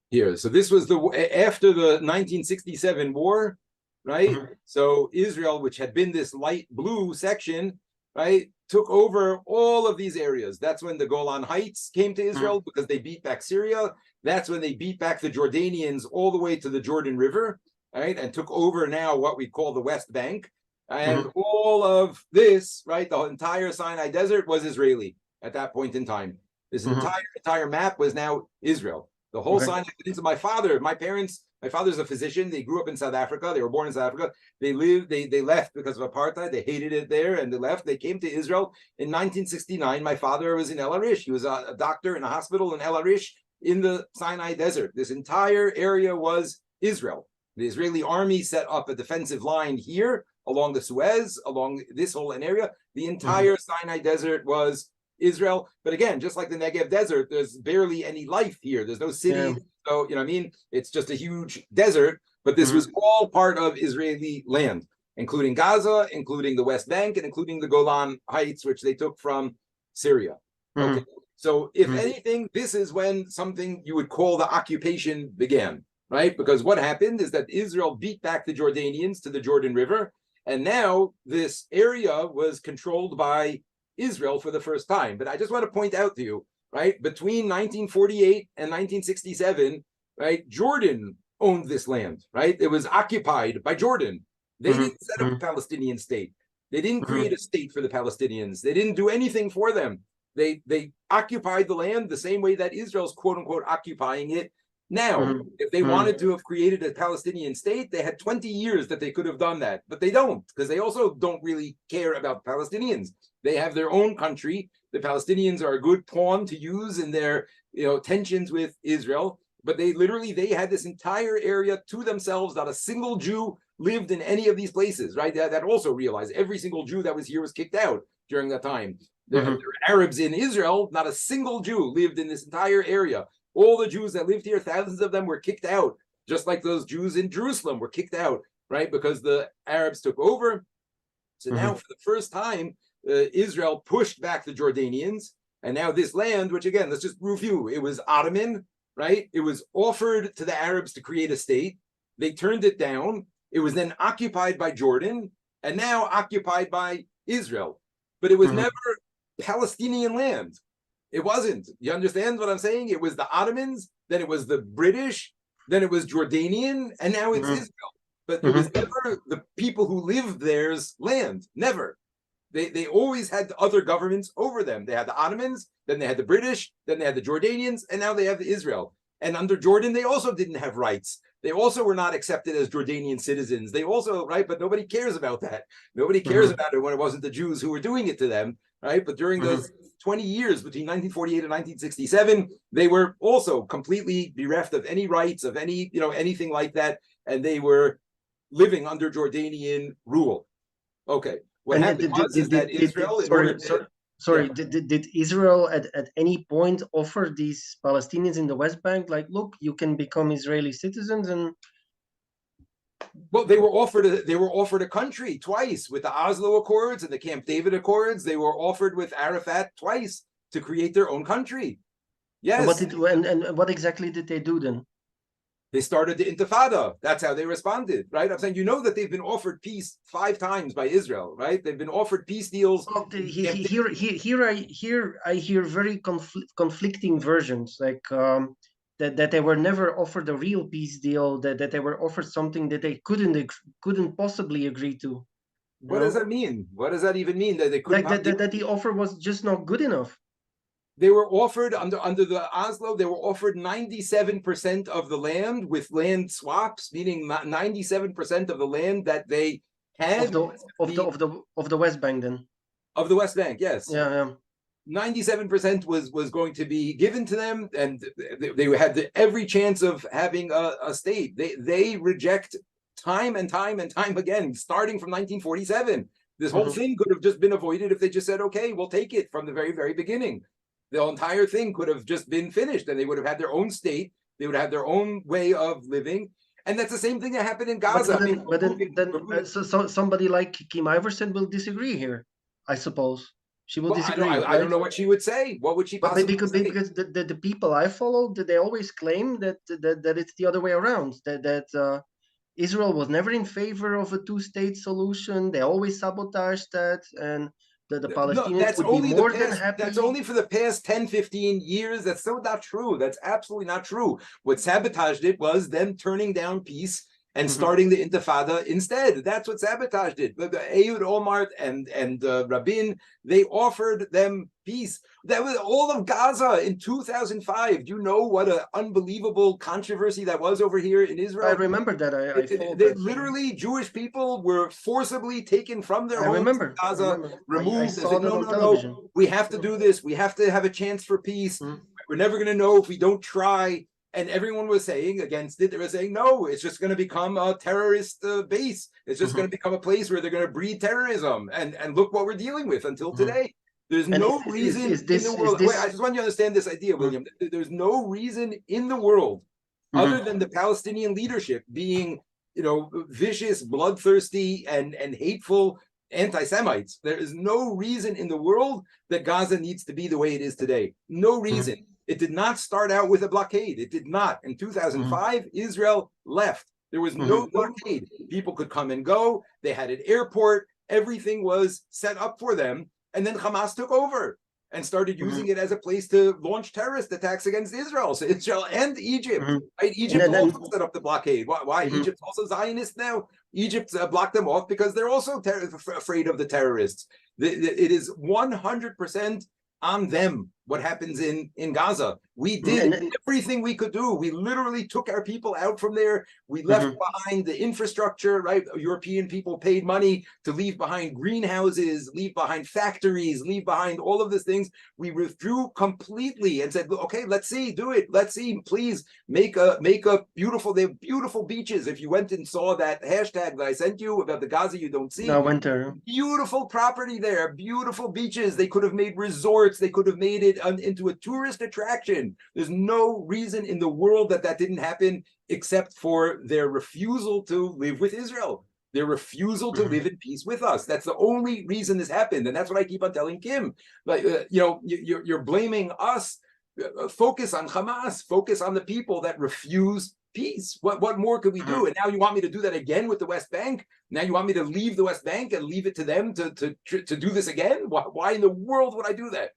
here. So this was after the 1967 war, right? So Israel, which had been this light blue section, right, took over all of these areas. That's when the Golan Heights came to Israel because they beat back Syria. That's when they beat back the Jordanians all the way to the Jordan River, right, and took over now what we call the West Bank. And all of this, right, the entire Sinai Desert was Israeli at that point in time. This entire map was now Israel. The whole Sinai Peninsula. My father's a physician. They grew up in South Africa. They were born in South Africa. They left because of apartheid. They hated it there and they left. They came to Israel in 1969. My father was in El Arish. He was a doctor in a hospital in El Arish in the Sinai Desert. This entire area was Israel. The Israeli army set up a defensive line here along the Suez, along this whole area. The entire Sinai Desert was Israel. But again, just like the Negev Desert, there's barely any life here. There's no city. So, you know what I mean? It's just a huge desert, but this was all part of Israeli land, including Gaza, including the West Bank, and including the Golan Heights, which they took from Syria. Okay. So if anything, this is when something you would call the occupation began, right? Because what happened is that Israel beat back the Jordanians to the Jordan River, and now this area was controlled by Israel for the first time. But I just want to point out to you, right, between 1948 and 1967, right, Jordan owned this land, right? It was occupied by Jordan. They didn't set up a Palestinian state. They didn't create a state for the Palestinians. They didn't do anything for them. They occupied the land the same way that Israel's quote unquote occupying it now. If they wanted to have created a Palestinian state, they had 20 years that they could have done that, but they don't, because they also don't really care about Palestinians. They have their own country. The Palestinians are a good pawn to use in their, tensions with Israel, but they had this entire area to themselves. Not a single Jew lived in any of these places, right? That also realized every single Jew that was here was kicked out during that time. There were Arabs in Israel. Not a single Jew lived in this entire area. All the Jews that lived here, thousands of them, were kicked out, just like those Jews in Jerusalem were kicked out, right? Because the Arabs took over. So now, for the first time, Israel pushed back the Jordanians. And now this land, which again, let's just review, it was Ottoman, right? It was offered to the Arabs to create a state. They turned it down. It was then occupied by Jordan and now occupied by Israel. But it was never Palestinian land. It wasn't. You understand what I'm saying? It was the Ottomans, then it was the British, then it was Jordanian, and now it's Israel. But it was never the people who lived there's land. Never. They always had other governments over them. They had the Ottomans, then they had the British, then they had the Jordanians, and now they have Israel. And under Jordan, they also didn't have rights. They also were not accepted as Jordanian citizens. They also, right, but nobody cares about that. Nobody cares about it when it wasn't the Jews who were doing it to them, right? But during those 20 years between 1948 and 1967, they were also completely bereft of any rights, of any, anything like that. And they were living under Jordanian rule. Okay. What happened is that Israel... Did Israel at any point offer these Palestinians in the West Bank, like, look, you can become Israeli citizens? And well, they were offered a country twice with the Oslo Accords and the Camp David Accords. They were offered with Arafat twice to create their own country. Yes. And what exactly did they do then? They started the Intifada. That's how they responded, right? I'm saying, that they've been offered peace 5 times by Israel, right? They've been offered peace deals. Well, here I hear very conflicting versions, like that they were never offered a real peace deal, that they were offered something that they couldn't possibly agree to. What does that mean? What does that even mean? That they couldn't that the offer was just not good enough. They were offered under the Oslo. They were offered 97% of the land with land swaps, meaning 97% of the land that they had of the West Bank. Then of the West Bank, yes. Yeah. 97% was going to be given to them, and they had every chance of having a state. They reject time and time and time again, starting from 1947. This whole thing could have just been avoided if they just said, "Okay, we'll take it," from the very, very beginning. The entire thing could have just been finished, and they would have had their own state. They would have their own way of living, and that's the same thing that happened in Gaza. So somebody like Kim Iverson will disagree here, I suppose. She will Well, disagree, I don't right? know what she would say. What would she But possibly because say? the people I follow, they always claim that it's the other way around. That Israel was never in favor of a two-state solution. They always sabotaged that, and the No, Palestinians that's would be only the more than past, that's happy. only for the past 10, 15 years. That's still not true. That's absolutely not true. What sabotaged it was them turning down peace and Mhm. starting the Intifada instead. That's what sabotaged it. The Ehud Olmert and Rabin, they offered them peace. That was all of Gaza in 2005. Do you know what an unbelievable controversy that was over here in I Israel? remember that. I followed They that. literally, Jewish people were forcibly taken from their I homes in remember. I Gaza, remember. I removed. They saw said, that no, on no, no, television. we have to Mm, do this. We have to have a chance for peace. mm, We're never going to know if we don't try. And everyone was saying against it. They were saying, no, it's just going to become a terrorist base. It's just going mhm, to become a place where they're going to breed terrorism. And look what we're dealing with until mhm. today. There's And no reason in the is world. Wait, I this? just want you to understand this idea, Mm, William. There's no reason in the world other mhm, than the Palestinian leadership being, vicious, bloodthirsty, and hateful anti-Semites. There is no reason in the world that Gaza needs to be the way it is today. No mhm, reason. It did not start out with a blockade. It did not. In mhm, 2005, Israel left. There was no mhm, blockade. People could come and go. They had an airport. Everything was set up for them. And then Hamas took over and started using mhm, it as a place to launch terrorist attacks against Israel. So Israel and Egypt, mhm. right? And Egypt then, also set up the blockade. Why? mhm. Egypt's also Zionist now. Egypt blocked them off because they're also afraid of the terrorists. It is 100% on them what happens in Gaza. We did And everything we could do. We literally took our people out from there. We left mhm, behind the infrastructure, right? European people paid money to leave behind greenhouses, leave behind factories, leave behind all of these things. We withdrew completely and said, okay, let's see, do it. Let's see, please make a beautiful, they have beautiful beaches. If you went and saw that hashtag that I sent you about the Gaza you don't see, now winter. beautiful property there, beautiful beaches. They could have made resorts. They could have made it into a tourist attraction. There's no reason in the world that didn't happen except for their refusal to live with Israel. Their refusal to live Mhm, in peace with us. That's the only reason this happened. And that's what I keep on telling Kim. Like, you're blaming us. Focus on Hamas. Focus on the people that refuse peace. What more could we mhm. do? And now you want me to do that again with the West Bank? Now you want me to leave the West Bank and leave it to them to do this again? Why in the world would I do that?